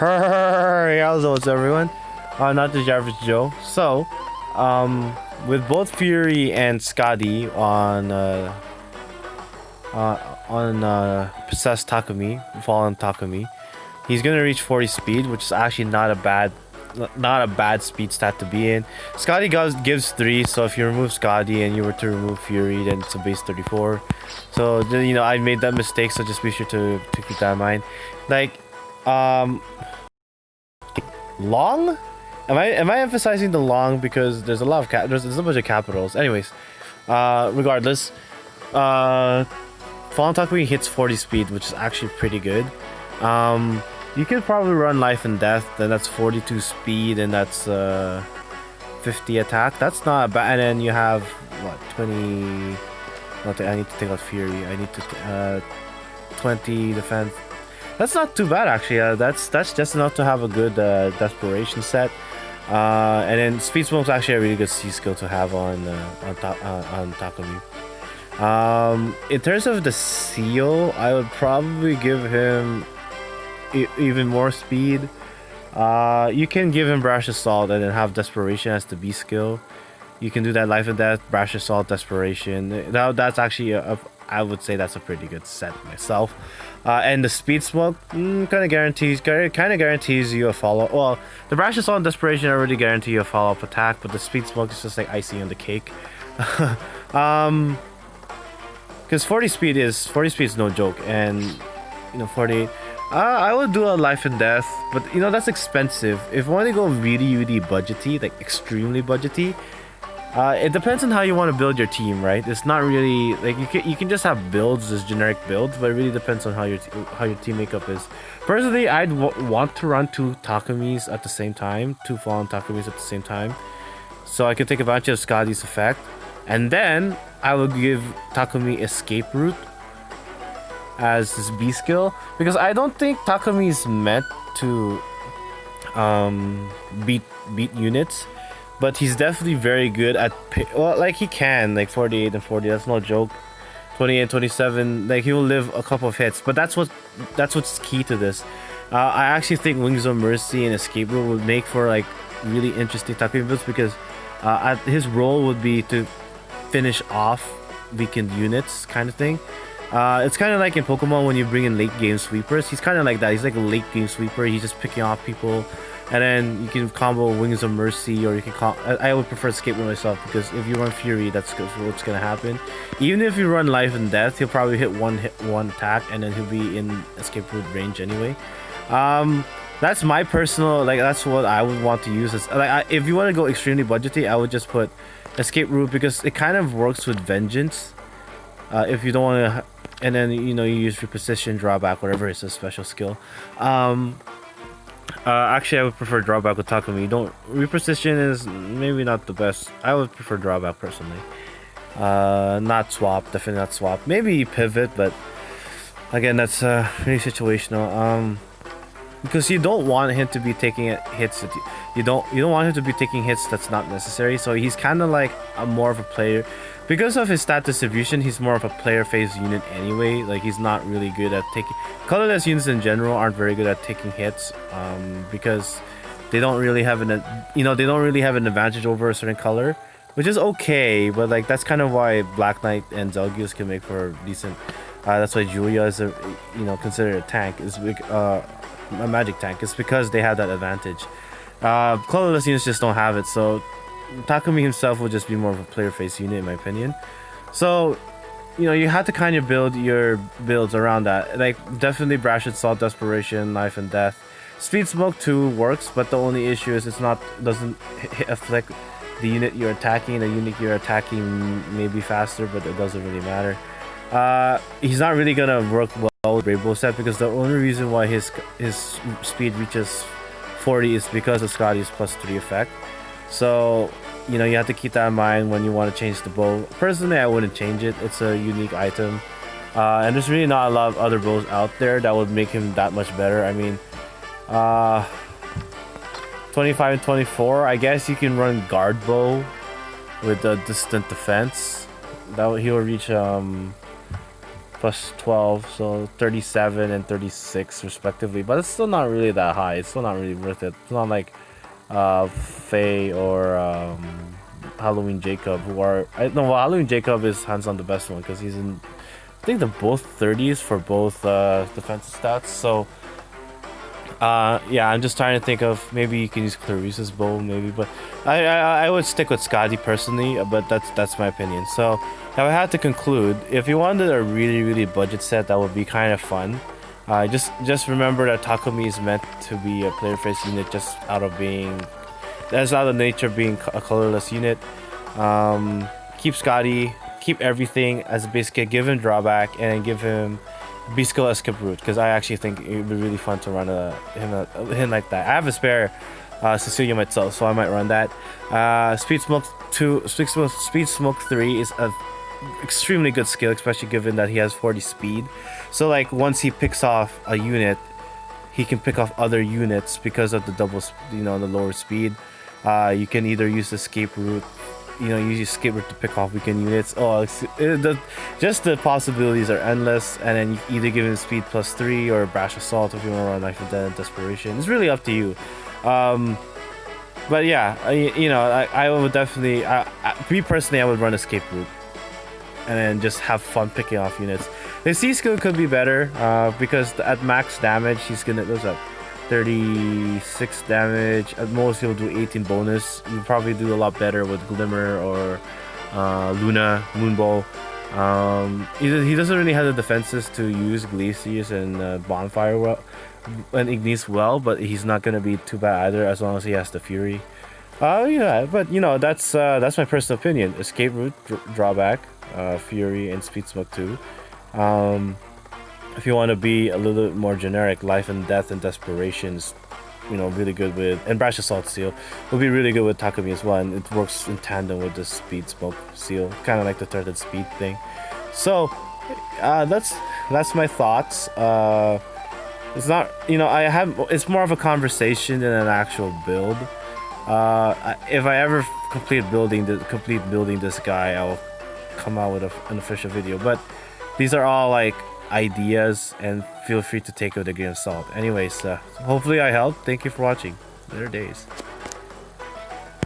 Hey, how's it, everyone? Not the average Joe. So, with both Fury and Scotty on possessed Takumi, fallen Takumi, he's gonna reach 40 speed, which is actually not a bad speed stat to be in. Scotty gives 3, so if you remove Scotty and you were to remove Fury, then it's a base 34. So you know I made that mistake, so just be sure to keep that in mind. Like, long? Am I emphasizing the long because there's a lot of there's a bunch of capitals. Anyways, regardless, Fallen Takumi hits 40 speed, which is actually pretty good. You could probably run Life and Death, then that's 42 speed, and that's 50 attack. That's not bad. And then you have what, 20? I need to take out Fury. I need to 20 defense. That's not too bad actually. That's just enough to have a good desperation set. And then Speed Smoke's actually a really good C skill to have on Takumi. In terms of the seal, I would probably give him even more speed. You can give him Brash Assault and then have Desperation as the B skill. You can do that Life and Death, Brash Assault, Desperation. That's actually I would say that's a pretty good set myself. And the Speed Smoke kind of guarantees you a follow. Well, the Brash Assault and Desperation already guarantee you a follow-up attack, but the Speed Smoke is just like icing on the cake. Because 40 speed is no joke, and you know 48. I would do a Life and Death, but you know that's expensive. If you want to go really budgety, like extremely budgety, it depends on how you want to build your team, right? It's not really like you can just have builds, just generic builds, but it really depends on how your team makeup is. Personally, I'd want to run 2 Takumis at the same time, 2 Fallen Takumis at the same time, so I could take advantage of Scotty's effect, and then I would give Takumi Escape Route as his B skill, because I don't think Takumi is meant to beat units, but he's definitely very good at well, like he can, like 48 and 40, that's no joke. 28 and 27, like he will live a couple of hits, but that's what's key to this. I actually think Wings of Mercy and Escape Route would make for like really interesting Takumi builds, because his role would be to finish off weakened units kind of thing. It's kind of like in Pokemon when you bring in late game sweepers. He's kind of like that. He's like a late game sweeper. He's just picking off people, and then you can combo Wings of Mercy, or you can I would prefer Escape Route myself, because if you run Fury, that's what's gonna happen. Even if you run Life and Death, he'll probably hit one attack, and then he'll be in Escape Route range anyway. That's my personal, like, that's what I would want to use. As like, if you want to go extremely budgety, I would just put Escape Route, because it kind of works with Vengeance. If you don't want to, and then you know you use Reposition, Drawback, whatever is a special skill. Actually, I would prefer Drawback with Takumi. Reposition is maybe not the best. I would prefer Drawback personally. Not Swap, definitely not Swap. Maybe Pivot, but again, that's really situational. Because you don't want him to be taking hits that you don't want him to be taking hits that's not necessary. So he's kind of like more of a player. Because of his stat distribution, he's more of a player phase unit anyway. Like, he's not really good at taking... Colorless units in general aren't very good at taking hits, because they don't really have an advantage over a certain color, which is okay, but like that's kind of why Black Knight and Zelgius can make for decent. That's why Julia is considered a tank, is a magic tank. It's because they have that advantage. Colorless units just don't have it, so Takumi himself will just be more of a player face unit in my opinion. So, you know, you have to kind of build your builds around that. Like, definitely Brash Assault, Desperation, Life and Death. Speed Smoke 2 works, but the only issue is doesn't afflict the unit you're attacking. The unit you're attacking may be faster, but it doesn't really matter. He's not really gonna work well with Rainbow set, because the only reason why his speed reaches 40 is because of Scotty's +3 effect. So, you know, you have to keep that in mind when you want to change the bow. Personally, I wouldn't change it. It's a unique item. And there's really not a lot of other bows out there that would make him that much better. I mean, 25 and 24, I guess you can run Guard Bow with a distant defense. He will reach plus 12, so 37 and 36 respectively. But it's still not really that high. It's still not really worth it. It's not like Faye or Halloween Jacob, who are no, well, Halloween Jacob is hands on the best one because he's in, I think they're both 30s for both defensive stats. So yeah, I'm just trying to think of, maybe you can use Clarice's bow, maybe, but I would stick with Scotty personally, but that's my opinion. So if I had to conclude, if you wanted a really budget set that would be kind of fun, just remember that Takumi is meant to be a player face unit, just out of nature being a colorless unit. Keep Scotty, keep everything as a base kit, give him drawback, and give him B-Skill Escape Route, because I actually think it would be really fun to run him like that. I have a spare Cecilia myself, so I might run that. Speed Smoke 3 is a extremely good skill, especially given that he has 40 speed. So like once he picks off a unit, he can pick off other units because of the the lower speed. You can either use Escape Route, use Escape Route to pick off weakened units. Just the possibilities are endless. And then you either give him speed +3 or Brash Assault if you want to run Life and Death and Desperation. It's really up to you. But yeah, I would definitely, me personally, I would run Escape Route and then just have fun picking off units. The C skill could be better because at max damage he's gonna lose up 36 damage. At most he'll do 18 bonus. You'll probably do a lot better with Glimmer or Luna, Moonbow. He doesn't really have the defenses to use Glacius and Bonfire well, and Ignis well, but he's not gonna be too bad either as long as he has the Fury. Yeah, but that's my personal opinion. Escape Route, drawback, Fury, and Speed Smoke 2. If you want to be a little bit more generic, Life and Death and Desperations, really good with, and Brash Assault Seal will be really good with Takumi as well, and it works in tandem with the Speed Smoke Seal, kind of like the third speed thing. So that's my thoughts. It's not, it's more of a conversation than an actual build. If I ever complete building this guy, I'll come out with an official video, but these are all like ideas, and feel free to take it with a grain of salt. Anyways, hopefully I helped. Thank you for watching. Better days.